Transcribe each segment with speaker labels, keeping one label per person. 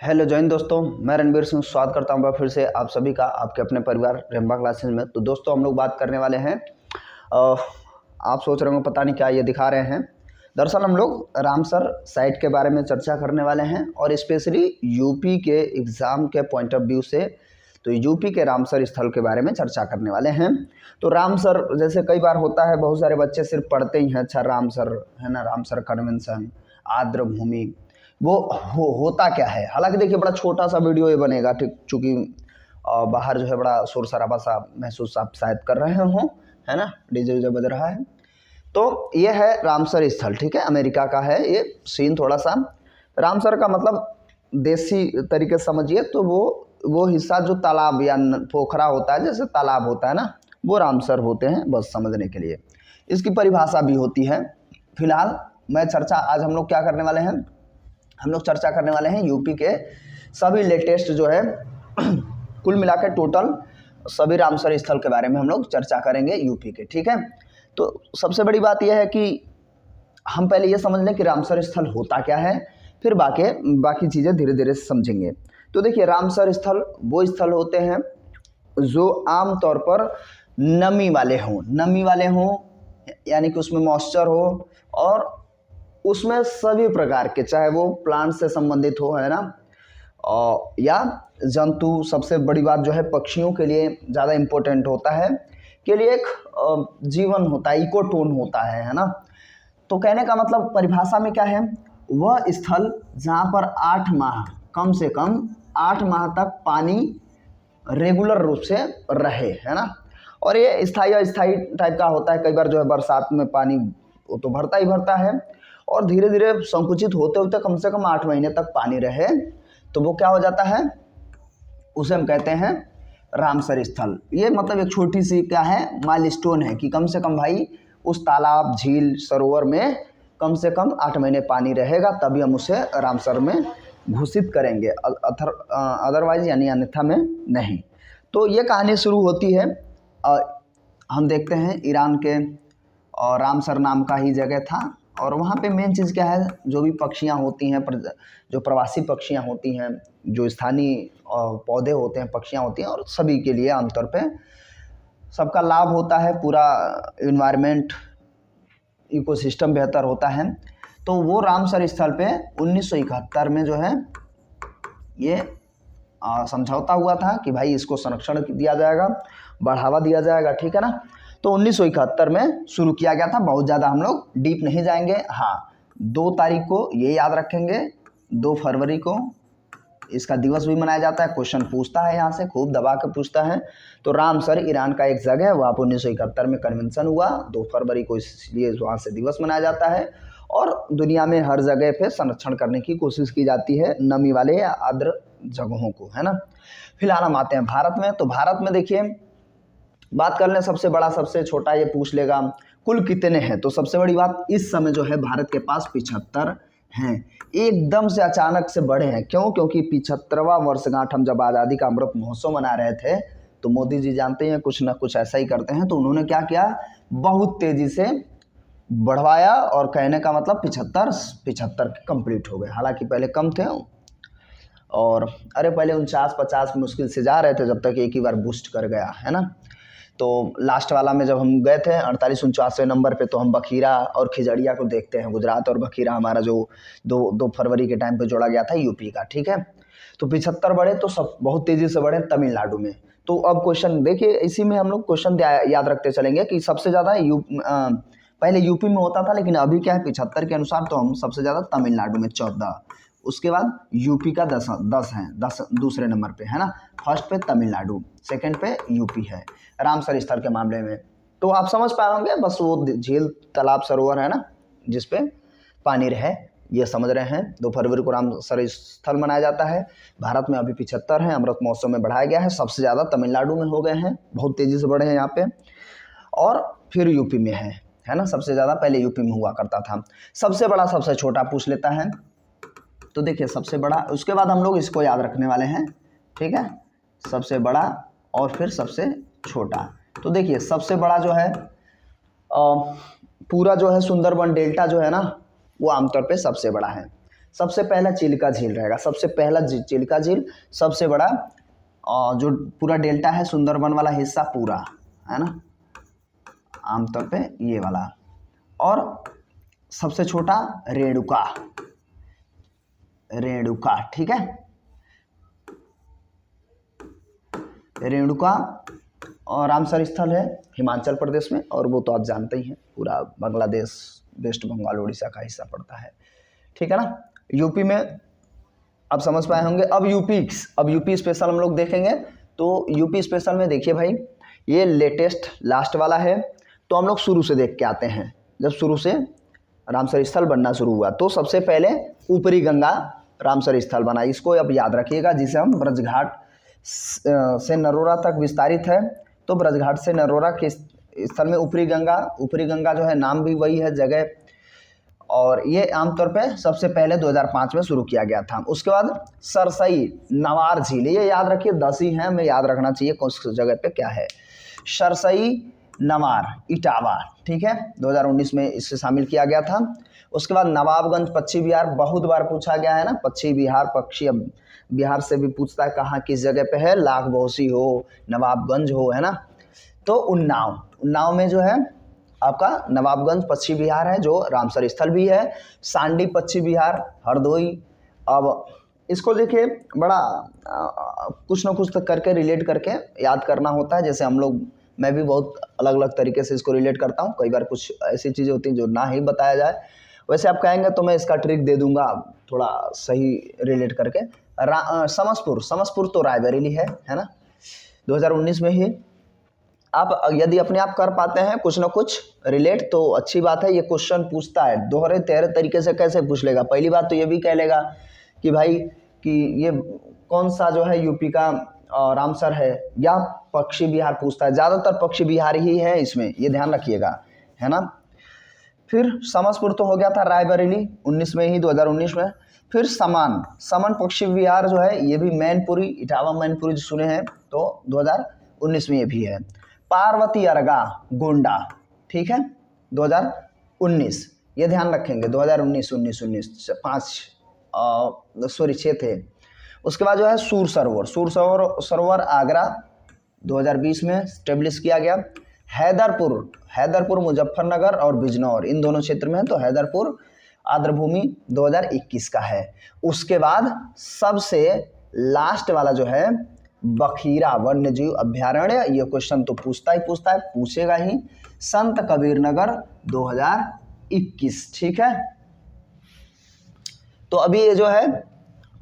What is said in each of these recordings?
Speaker 1: Hello जय हिंद दोस्तों, मैं रणबीर सिंह स्वागत करता हूं फिर से आप सभी का आपके अपने परिवार रेम्बा क्लासेस में। तो दोस्तों हम लोग बात करने वाले हैं आप सोच रहे हो पता नहीं क्या ये दिखा रहे हैं। दरअसल हम लोग रामसर साइट के बारे में चर्चा करने वाले हैं और स्पेशली यूपी के एग्ज़ाम के पॉइंट ऑफ व्यू से तो यूपी के रामसर स्थल के बारे में चर्चा करने वाले हैं। तो रामसर जैसे कई बार होता है, बहुत सारे बच्चे सिर्फ पढ़ते ही हैं, अच्छा रामसर है ना, रामसर कन्वेंशन, आर्द्र भूमि, वो होता क्या है। हालांकि देखिए बड़ा छोटा सा वीडियो ये बनेगा, ठीक, चूँकि बाहर जो है बड़ा शोर शराबा सा महसूस आप शायद कर रहे हों, है ना, डीजे वीजे बज रहा है। तो ये है रामसर स्थल, ठीक है, अमेरिका का है ये सीन। थोड़ा सा रामसर का मतलब देसी तरीके से समझिए तो वो हिस्सा जो तालाब या पोखरा होता है, जैसे तालाब होता है ना, वो रामसर होते हैं, बस समझने के लिए। इसकी परिभाषा भी होती है। फिलहाल मैं चर्चा आज हम लोग क्या करने वाले हैं, हम लोग चर्चा करने वाले हैं यूपी के सभी लेटेस्ट जो है कुल मिलाकर टोटल सभी रामसर स्थल के बारे में हम लोग चर्चा करेंगे यूपी के, ठीक है। तो सबसे बड़ी बात यह है कि हम पहले ये समझ लें कि रामसर स्थल होता क्या है, फिर बाकी चीज़ें धीरे धीरे समझेंगे। तो देखिए रामसर स्थल वो स्थल होते हैं जो आम तौर पर नमी वाले हों, यानी कि उसमें मॉइस्चर हो और उसमें सभी प्रकार के, चाहे वो प्लांट से संबंधित हो, है ना, या जंतु। सबसे बड़ी बात जो है पक्षियों के लिए ज़्यादा इम्पोर्टेंट होता है, के लिए एक जीवन होता है, इकोटोन होता है ना। तो कहने का मतलब परिभाषा में क्या है, वह स्थल जहाँ पर 8 माह, कम से कम 8 माह तक पानी रेगुलर रूप से रहे, है ना। और ये स्थायी अस्थायी टाइप का होता है। कई बार जो है बरसात में पानी वो तो भरता ही भरता है और धीरे धीरे संकुचित होते होते कम से कम 8 महीने तक पानी रहे तो वो क्या हो जाता है, उसे हम कहते हैं रामसर स्थल। ये मतलब एक छोटी सी क्या है, माइलस्टोन है कि कम से कम भाई उस तालाब, झील, सरोवर में कम से कम 8 महीने पानी रहेगा, तभी हम उसे रामसर में घोषित करेंगे, अदरवाइज यानी अन्यथा में नहीं। तो ये कहानी शुरू होती है, हम देखते हैं ईरान के और रामसर नाम का ही जगह था और वहाँ पे मेन चीज़ क्या है, जो भी पक्षियाँ होती हैं, जो प्रवासी पक्षियाँ होती हैं, जो स्थानीय पौधे होते हैं, पक्षियाँ होती हैं, और सभी के लिए आमतौर पे सबका लाभ होता है, पूरा इन्वायरमेंट इकोसिस्टम बेहतर होता है। तो वो रामसर स्थल पे 1971 में जो है ये समझौता हुआ था कि भाई इसको संरक्षण दिया जाएगा, बढ़ावा दिया जाएगा, ठीक है ना। तो 1971 में शुरू किया गया था। बहुत ज़्यादा हम लोग डीप नहीं जाएंगे। हाँ, 2 तारीख को ये याद रखेंगे, 2 फरवरी को इसका दिवस भी मनाया जाता है। क्वेश्चन पूछता है, यहाँ से खूब दबा के पूछता है। तो रामसर ईरान का एक जगह है, वहाँ पर 1971 में कन्वेंशन हुआ, 2 फरवरी को, इसलिए वहाँ से दिवस मनाया जाता है। और दुनिया में हर जगह पे संरक्षण करने की कोशिश की जाती है, नमी वाले या आर्द्र जगहों को, है ना। फिलहाल हम आते हैं भारत में। तो भारत में देखिए बात कर लें, सबसे बड़ा सबसे छोटा ये पूछ लेगा कुल कितने हैं। तो सबसे बड़ी बात, इस समय जो है भारत के पास 75 हैं। एकदम से अचानक से बढ़े हैं। क्यों? क्योंकि 75वां वर्षगांठ हम जब आज़ादी का अमृत महोत्सव मना रहे थे, तो मोदी जी जानते हैं कुछ ना कुछ ऐसा ही करते हैं। तो उन्होंने क्या किया, बहुत तेज़ी से बढ़वाया और कहने का मतलब 75 कंप्लीट हो गए। हालांकि पहले कम थे और अरे पहले 49-50 मुश्किल से जा रहे थे, जब तक एक ही बार बूस्ट कर गया, है ना। तो लास्ट वाला में जब हम गए थे 48-49वें नंबर पे, तो हम बखीरा और खिजड़िया को देखते हैं। गुजरात और बखीरा हमारा जो 2 फरवरी के टाइम पे जोड़ा गया था यूपी का, ठीक है। तो 75 बढ़े, तो सब बहुत तेज़ी से बढ़े तमिलनाडु में। तो अब क्वेश्चन देखिए, इसी में हम लोग क्वेश्चन याद रखते चलेंगे कि सबसे ज़्यादा पहले यूपी में होता था, लेकिन अभी क्या है 75 के अनुसार, तो हम सबसे ज़्यादा तमिलनाडु में 14, उसके बाद यूपी का 10 हैं, 10 दूसरे नंबर पे, है ना। फर्स्ट पे तमिलनाडु, सेकंड पे यूपी है रामसर स्थल के मामले में। तो आप समझ पाए होंगे, बस वो झील, तालाब, सरोवर है ना जिस पे पानी रहे, ये समझ रहे हैं। 2 फरवरी को रामसर स्थल मनाया जाता है। भारत में अभी 75 हैं, अमृत महोत्सव में बढ़ाया गया है। सबसे ज़्यादा तमिलनाडु में हो गए हैं, बहुत तेज़ी से बढ़े हैं यहाँ पे, और फिर यूपी में है ना। सबसे ज़्यादा पहले यूपी में हुआ करता था। सबसे बड़ा सबसे छोटा पूछ लेता है। तो देखिए सबसे बड़ा, उसके बाद हम लोग इसको याद रखने वाले हैं, ठीक है, सबसे बड़ा और फिर सबसे छोटा। तो देखिए सबसे बड़ा जो है पूरा जो है सुंदरबन डेल्टा जो है ना, वो आमतौर पे सबसे बड़ा है। सबसे पहला चिल्का झील रहेगा, सबसे पहला चिल्का झील, सबसे बड़ा जो पूरा डेल्टा है सुंदरबन वाला हिस्सा पूरा, है ना, आमतौर पे ये वाला, और सबसे छोटा रेणुका, रेणुका, ठीक है, रेणुका और रामसर स्थल है हिमाचल प्रदेश में, और वो तो आप जानते ही हैं पूरा बांग्लादेश, वेस्ट बंगाल, उड़ीसा का हिस्सा पड़ता है, ठीक है ना। यूपी में आप समझ पाए होंगे। अब यूपी स्पेशल हम लोग देखेंगे। तो यूपी स्पेशल में देखिए भाई, ये लेटेस्ट लास्ट वाला है, तो हम लोग शुरू से देख के आते हैं। जब शुरू से रामसर स्थल बनना शुरू हुआ तो सबसे पहले ऊपरी गंगा रामसर स्थल बना, इसको अब याद रखिएगा, जिसे हम ब्रजघाट से नरोरा तक विस्तारित है। तो ब्रजघाट से नरोरा के स्थल में ऊपरी गंगा जो है, नाम भी वही है जगह, और ये आमतौर पे सबसे पहले 2005 में शुरू किया गया था। उसके बाद सरसई नवार झील, ये याद रखिए, 10 ही हैं, हमें याद रखना चाहिए कौन सी जगह पे क्या है। सरसई नवार इटावा, ठीक है, 2019 में इसे शामिल किया गया था। उसके बाद नवाबगंज पश्चिम बिहार, बहुत बार पूछा गया है ना, पश्चिम बिहार, अब बिहार से भी पूछता है कहाँ किस जगह पे है, लाख बौसी हो, नवाबगंज हो, है ना। तो उन्नाव में जो है आपका नवाबगंज पश्चिम बिहार है, जो रामसर स्थल भी है। सांडी पश्चिम बिहार, हरदोई। अब इसको देखिए बड़ा कुछ ना कुछ तक करके रिलेट करके याद करना होता है। जैसे हम लोग, मैं भी बहुत अलग अलग तरीके से इसको रिलेट करता हूँ। कई बार कुछ ऐसी चीज़ें होती हैं जो ना ही बताया जाए, वैसे आप कहेंगे तो मैं इसका ट्रिक दे दूंगा थोड़ा सही रिलेट करके। समसपुर तो रायबरेली है ना, 2019 में ही। आप यदि अपने आप कर पाते हैं कुछ ना कुछ रिलेट तो अच्छी बात है। ये क्वेश्चन पूछता है दोहरे तेहरे तरीके से, कैसे पूछ लेगा? पहली बात तो ये भी कह लेगा कि भाई कि ये कौन सा जो है यूपी का रामसर है, या पश्चिम बिहार पूछता है, ज़्यादातर पश्चिम बिहार ही है इसमें, ये ध्यान रखिएगा, है ना। फिर समसपुर तो हो गया था रायबरेली 19 में ही, 2019 में। फिर समन पश्चिम बिहार जो है, ये भी मैनपुरी, इटावा मैनपुरी जो सुने हैं, तो 2019 में ये भी है। पार्वती अर्गा गोंडा, ठीक है, 2019, ये ध्यान रखेंगे, 2019 6 थे। उसके बाद जो है सूर सरोवर आगरा 2020 में स्टेब्लिश किया गया। हैदरपुर मुजफ्फरनगर और बिजनौर, इन दोनों क्षेत्र में है, तो हैदरपुर आर्द्रभूमि 2021 का है। उसके बाद सबसे लास्ट वाला जो है बखीरा वन्यजीव अभ्यारण्य, ये क्वेश्चन तो पूछता है, पूछेगा ही, संत कबीर नगर 2021, ठीक है। तो अभी ये जो है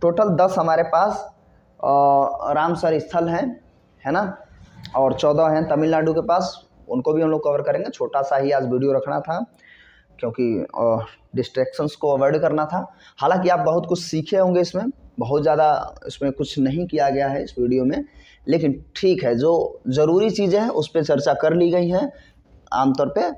Speaker 1: टोटल 10 हमारे पास रामसर स्थल हैं, है ना, और 14 हैं तमिलनाडु के पास, उनको भी हम लोग कवर करेंगे। छोटा सा ही आज वीडियो रखना था क्योंकि डिस्ट्रैक्शंस को अवॉइड करना था। हालांकि आप बहुत कुछ सीखे होंगे इसमें, बहुत ज़्यादा इसमें कुछ नहीं किया गया है इस वीडियो में, लेकिन ठीक है, जो ज़रूरी चीज़ें हैं उस पर चर्चा कर ली गई हैं आमतौर पे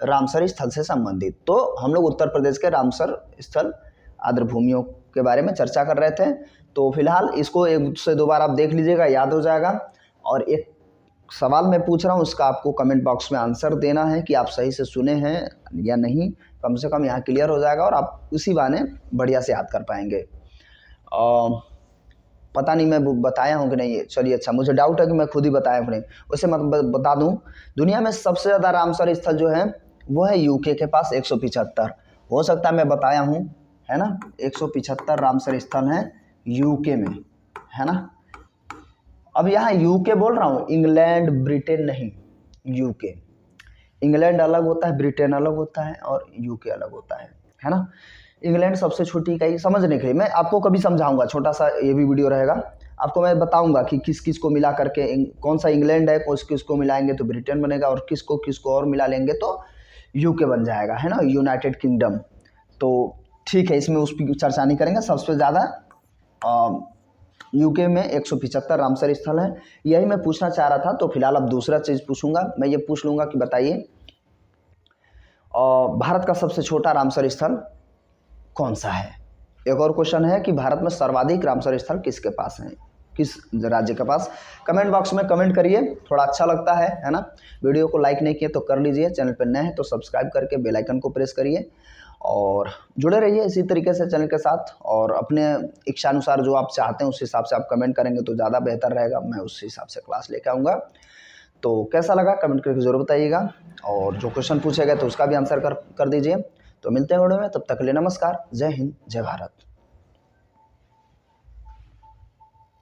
Speaker 1: रामसर स्थल से संबंधित। तो हम लोग उत्तर प्रदेश के रामसर स्थल आर्द्रभूमियों के बारे में चर्चा कर रहे थे। तो फिलहाल इसको 1 से 2 बार आप देख लीजिएगा, याद हो जाएगा। और एक सवाल मैं पूछ रहा हूँ, उसका आपको कमेंट बॉक्स में आंसर देना है कि आप सही से सुने हैं या नहीं। कम से कम यहाँ क्लियर हो जाएगा और आप उसी बहाने बढ़िया से याद कर पाएंगे। पता नहीं मैं बताया हूँ कि नहीं, चलिए अच्छा, मुझे डाउट है कि मैं खुद ही बताया हूँ नहीं। वैसे मैं बता दूँ, दुनिया में सबसे ज़्यादा रामसर स्थल जो है वो है यूके के पास 175। हो सकता है मैं बताया हूँ, है ना, 175 रामसर स्थल हैं यूके में, है ना। अब यहाँ यूके बोल रहा हूँ, इंग्लैंड ब्रिटेन नहीं, यूके। इंग्लैंड अलग होता है, ब्रिटेन अलग होता है और यूके अलग होता है ना। इंग्लैंड सबसे छोटी इकाई, समझने के लिए मैं आपको कभी समझाऊंगा, छोटा सा ये भी वीडियो रहेगा, आपको मैं बताऊंगा कि किस किस को मिला करके कौन सा इंग्लैंड है, किस किस को मिलाएंगे तो ब्रिटेन बनेगा, और किसको और मिला लेंगे तो यूके बन जाएगा, है ना, यूनाइटेड किंगडम। तो ठीक है, इसमें उस पर चर्चा नहीं करेंगे। सबसे ज़्यादा यूके में 175 रामसर स्थल है, यही मैं पूछना चाह रहा था। तो फिलहाल अब दूसरा चीज़ पूछूंगा, मैं ये पूछ लूँगा कि बताइए भारत का सबसे छोटा रामसर स्थल कौन सा है। एक और क्वेश्चन है कि भारत में सर्वाधिक रामसर स्थल किसके पास हैं, किस राज्य के पास। कमेंट बॉक्स में कमेंट करिए, थोड़ा अच्छा लगता है ना। वीडियो को लाइक नहीं किए तो कर लीजिए, चैनल पर नए हैं तो सब्सक्राइब करके बेल आइकन को प्रेस करिए। और जुड़े रहिए इसी तरीके से चैनल के साथ, और अपने इच्छानुसार जो आप चाहते हैं उस हिसाब से आप कमेंट करेंगे तो ज़्यादा बेहतर रहेगा, मैं उस हिसाब से क्लास लेके आऊँगा। तो कैसा लगा कमेंट करके ज़रूर बताइएगा, और जो क्वेश्चन पूछे गए तो उसका भी आंसर कर दीजिए। तो मिलते हैं वीडियो में, तब तक के लिए नमस्कार, जय हिंद, जय भारत।